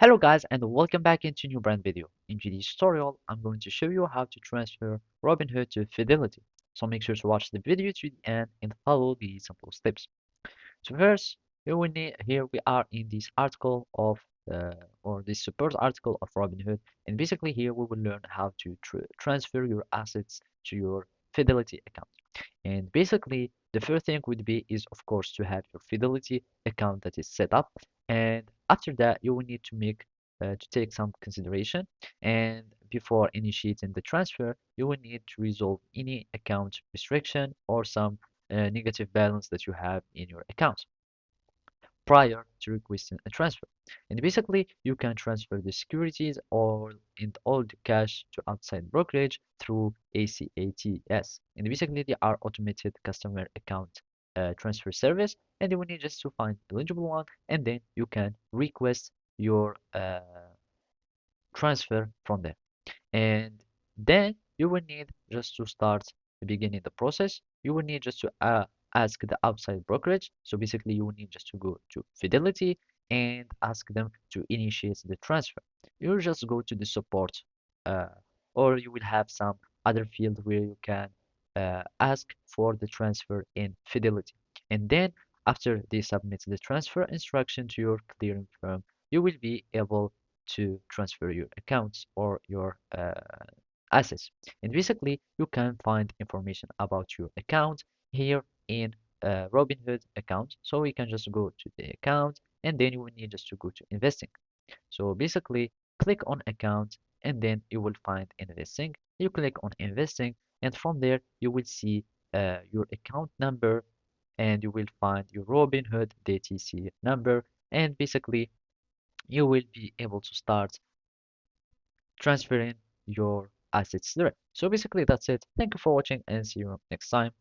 Hello guys and welcome back into new brand video. In today's tutorial, I'm going to show you how to transfer Robinhood to Fidelity. So make sure to watch the video to the end and follow the simple steps. So first, you will need, here we are in this article of or this support article of Robinhood, and basically here we will learn how to transfer your assets to your Fidelity account. And basically, the first thing would be is of course to have your Fidelity account that is set up. And after that, you will need to take some consideration. And before initiating the transfer, you will need to resolve any account restriction or some negative balance that you have in your account prior to requesting a transfer. And basically, you can transfer the securities or and all the cash to outside brokerage through ACATS. And basically, they are automated customer account transfer service, and you will need just to find eligible one, and then you can request your transfer from there. And then you will need just to start beginning the process. You will need just to ask the outside brokerage. So basically, you will need just to go to Fidelity and ask them to initiate the transfer. You will just go to the support, uh, or you will have some other field where you can ask for the transfer in Fidelity. And then after they submit the transfer instruction to your clearing firm, you will be able to transfer your accounts or your assets. And basically, you can find information about your account here in Robinhood account. So we can just go to the account and then you will need just to go to investing. So basically, click on account and then you will find investing. You click on investing and from there you will see your account number and you will find your Robinhood DTC number, and basically you will be able to start transferring your assets there. So basically that's it. Thank you for watching and see you next time.